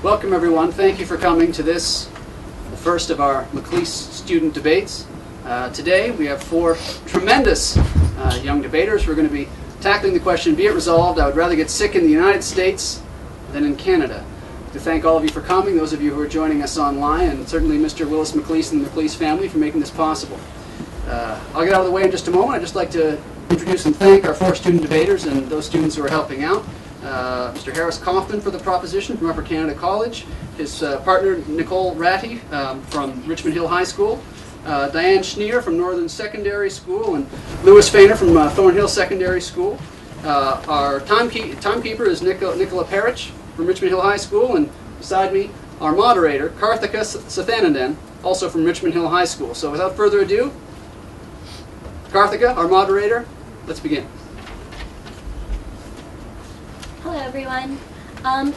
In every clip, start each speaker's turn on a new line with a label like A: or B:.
A: Welcome everyone. Thank you for coming to this, the first of our McLeese student debates. Today we have four tremendous young debaters. We're going to be tackling the question, be it resolved, I would rather get sick in the United States than in Canada. To thank all of you for coming, those of you who are joining us online, and certainly Mr. Willis McLeese and the McLeese family for making this possible. I'll get out of the way in just a moment. I'd just like to introduce and thank our four student debaters and those students who are helping out. Mr. Harris Kaufman for the proposition from Upper Canada College, his partner Nicole Ratty from Richmond Hill High School, Diane Schneer from Northern Secondary School, and Louis Fainer from Thornhill Secondary School. Our timekeeper is Nicola Parrish from Richmond Hill High School, and beside me, our moderator, Karthika Sathanandan, also from Richmond Hill High School. So without further ado, Karthika, our moderator, let's begin.
B: Hello everyone.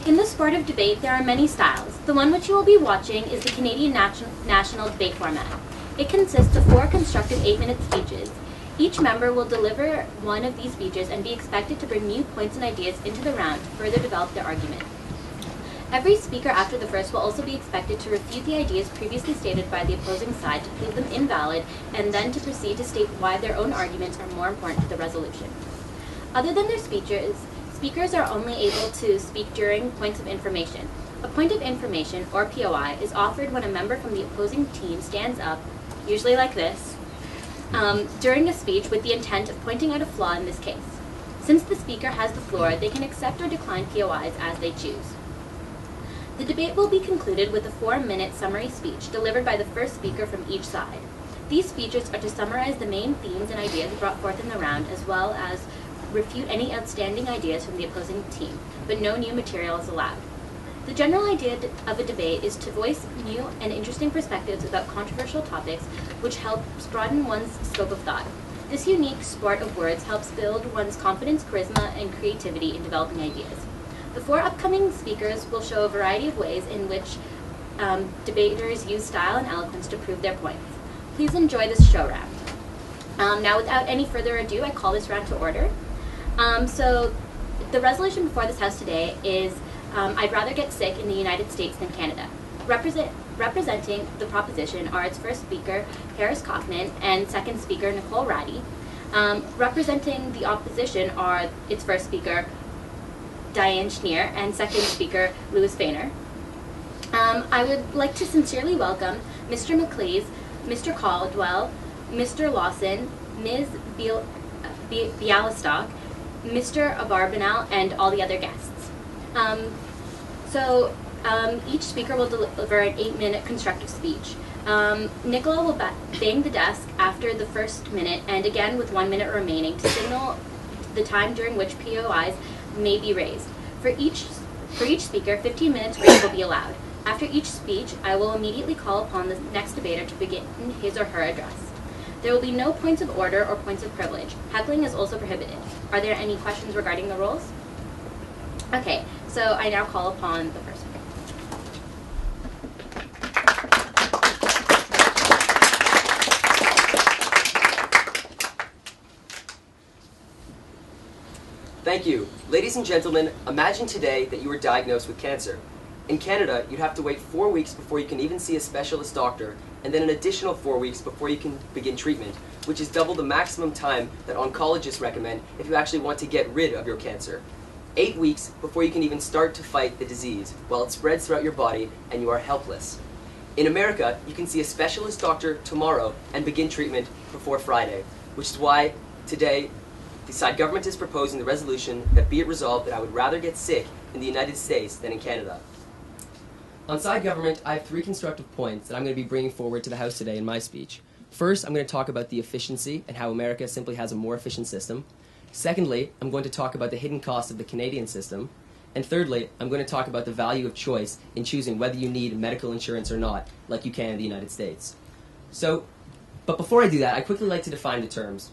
B: In the sport of debate, there are many styles. The one which you will be watching is the Canadian National Debate format. It consists of 4 constructive 8-minute speeches. Each member will deliver one of these speeches and be expected to bring new points and ideas into the round to further develop their argument. Every speaker after the first will also be expected to refute the ideas previously stated by the opposing side to prove them invalid, and then to proceed to state why their own arguments are more important to the resolution. Other than their speeches, speakers are only able to speak during points of information. A point of information, or POI, is offered when a member from the opposing team stands up, usually like this, during a speech with the intent of pointing out a flaw in this case. Since the speaker has the floor, they can accept or decline POIs as they choose. The debate will be concluded with a 4-minute summary speech delivered by the first speaker from each side. These speeches are to summarize the main themes and ideas brought forth in the round, as well as refute any outstanding ideas from the opposing team, but no new material is allowed. The general idea of a debate is to voice new and interesting perspectives about controversial topics, which helps broaden one's scope of thought. This unique sport of words helps build one's confidence, charisma, and creativity in developing ideas. The 4 upcoming speakers will show a variety of ways in which debaters use style and eloquence to prove their points. Please enjoy this show round. Now, without any further ado, I call this round to order. So the resolution before this House today is I'd rather get sick in the United States than Canada. Representing the proposition are its first speaker, Harris Kaufman, and second speaker, Nicole Ratty. Representing the opposition are its first speaker, Diane Schneer, and second speaker, Louis Fainer. I would like to sincerely welcome Mr. McLeese, Mr. Caldwell, Mr. Lawson, Ms. Bialystok, Mr. Abarbanel, and all the other guests. Each speaker will deliver an 8-minute constructive speech. Nicola will bang the desk after the first minute, and again with 1 minute remaining, to signal the time during which POIs may be raised. For each speaker, 15 minutes break will be allowed. After each speech, I will immediately call upon the next debater to begin his or her address. There will be no points of order or points of privilege. Heckling is also prohibited. Are there any questions regarding the rules? Okay, so I now call upon the first speaker.
C: Thank you. Ladies and gentlemen, imagine today that you were diagnosed with cancer. In Canada, you'd have to wait 4 weeks before you can even see a specialist doctor, and then an additional 4 weeks before you can begin treatment, which is double the maximum time that oncologists recommend if you actually want to get rid of your cancer. 8 weeks before you can even start to fight the disease, while it spreads throughout your body and you are helpless. In America, you can see a specialist doctor tomorrow and begin treatment before Friday, which is why today the side government is proposing the resolution that be it resolved that I would rather get sick in the United States than in Canada. On side government, I have 3 constructive points that I'm going to be bringing forward to the House today in my speech. First, I'm going to talk about the efficiency and how America simply has a more efficient system. Secondly, I'm going to talk about the hidden cost of the Canadian system. And thirdly, I'm going to talk about the value of choice in choosing whether you need medical insurance or not, like you can in the United States. But before I do that, I'd quickly like to define the terms.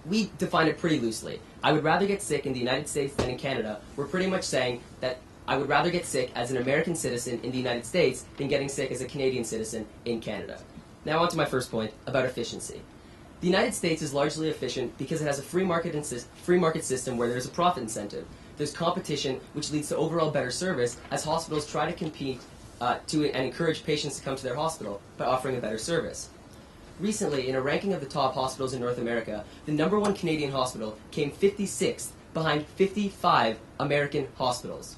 C: We define it pretty loosely. I would rather get sick in the United States than in Canada. We're pretty much saying that I would rather get sick as an American citizen in the United States than getting sick as a Canadian citizen in Canada. Now on to my first point about efficiency. The United States is largely efficient because it has a free market system where there's a profit incentive. there's competition, which leads to overall better service as hospitals try to compete and encourage patients to come to their hospital by offering a better service. Recently, in a ranking of the top hospitals in North America, the #1 Canadian hospital came 56th behind 55 American hospitals.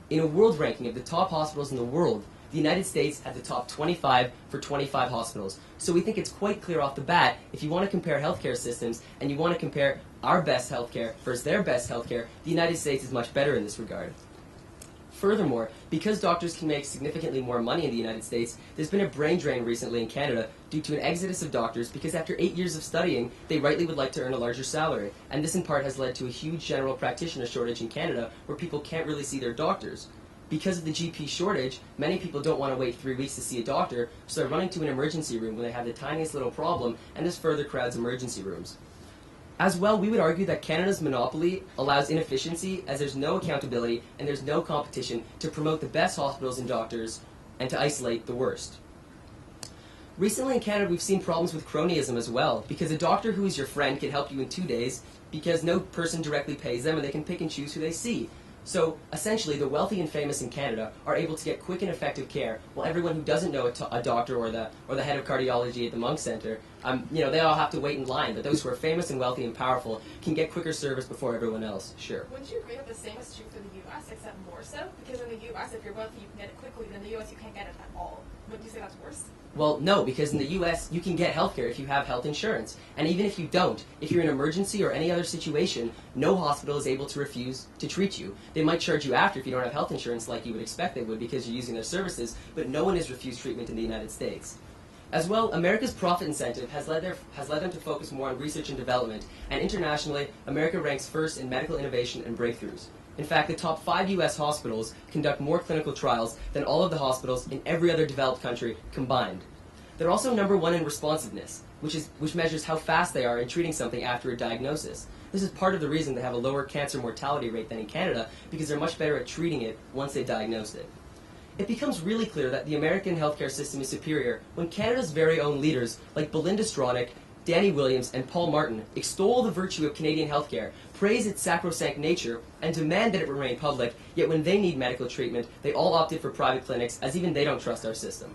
C: In a world ranking of the top hospitals in the world, the United States had the top 25 for 25 hospitals. So we think it's quite clear off the bat, if you want to compare healthcare systems and you want to compare our best healthcare versus their best healthcare, the United States is much better in this regard. Furthermore, because doctors can make significantly more money in the United States, there's been a brain drain recently in Canada due to an exodus of doctors because after 8 years of studying, they rightly would like to earn a larger salary. And this in part has led to a huge general practitioner shortage in Canada where people can't really see their doctors. Because of the GP shortage, many people don't want to wait 3 weeks to see a doctor, so they're running to an emergency room when they have the tiniest little problem, and this further crowds emergency rooms. As well, we would argue that Canada's monopoly allows inefficiency as there's no accountability and there's no competition to promote the best hospitals and doctors and to isolate the worst. Recently in Canada, we've seen problems with cronyism as well, because a doctor who is your friend can help you in 2 days because no person directly pays them and they can pick and choose who they see. So, essentially, the wealthy and famous in Canada are able to get quick and effective care, while everyone who doesn't know a doctor or the head of cardiology at the Monk Center, they all have to wait in line. But those who are famous and wealthy and powerful can get quicker service before everyone else. Sure.
D: Wouldn't you agree that the same is true for the U.S., except more so? Because in the U.S., if you're wealthy, you can get it quickly. In the U.S., you can't get it at all. Wouldn't you say that's worse?
C: Well, no, because in the U.S., you can get healthcare if you have health insurance. And even if you don't, if you're in an emergency or any other situation, no hospital is able to refuse to treat you. They might charge you after if you don't have health insurance like you would expect they would because you're using their services, but no one has refused treatment in the United States. As well, America's profit incentive has led them to focus more on research and development, and internationally, America ranks first in medical innovation and breakthroughs. In fact, the top 5 U.S. hospitals conduct more clinical trials than all of the hospitals in every other developed country combined. They're also #1 in responsiveness, which measures how fast they are in treating something after a diagnosis. This is part of the reason they have a lower cancer mortality rate than in Canada, because they're much better at treating it once they diagnose it. It becomes really clear that the American healthcare system is superior when Canada's very own leaders, like Belinda Stronach, Danny Williams, and Paul Martin, extol the virtue of Canadian healthcare, praise its sacrosanct nature, and demand that it remain public, yet when they need medical treatment, they all opted for private clinics, as even they don't trust our system.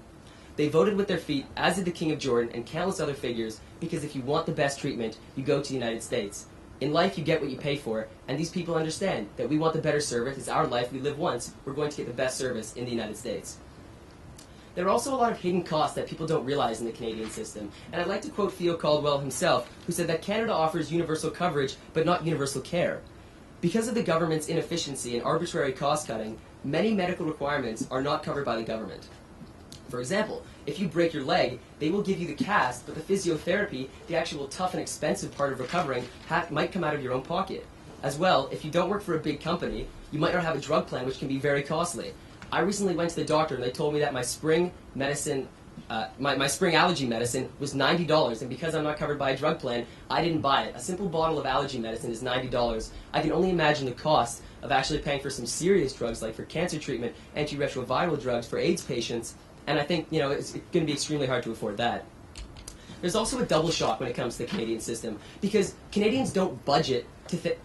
C: They voted with their feet, as did the King of Jordan and countless other figures, because if you want the best treatment, you go to the United States. In life, you get what you pay for, and these people understand that we want the better service. It's our life. We live once. We're going to get the best service in the United States. There are also a lot of hidden costs that people don't realize in the Canadian system, and I'd like to quote Theo Caldwell himself, who said that Canada offers universal coverage, but not universal care. Because of the government's inefficiency and arbitrary cost-cutting, many medical requirements are not covered by the government. For example, if you break your leg, they will give you the cast, but the physiotherapy, the actual tough and expensive part of recovering, might come out of your own pocket. As well, if you don't work for a big company, you might not have a drug plan, which can be very costly. I recently went to the doctor and they told me that my spring medicine, my spring allergy medicine was $90, and because I'm not covered by a drug plan, I didn't buy it. A simple bottle of allergy medicine is $90. I can only imagine the cost of actually paying for some serious drugs, like for cancer treatment, antiretroviral drugs for AIDS patients, and I think, it's going to be extremely hard to afford that. There's also a double shock when it comes to the Canadian system, because Canadians don't budget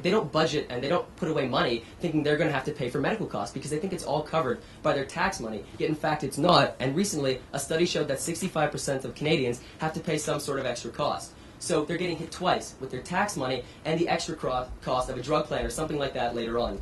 C: they don't budget and they don't put away money thinking they're going to have to pay for medical costs because they think it's all covered by their tax money. Yet in fact it's not, and recently a study showed that 65% of Canadians have to pay some sort of extra cost. So they're getting hit twice, with their tax money and the extra cost of a drug plan or something like that later on.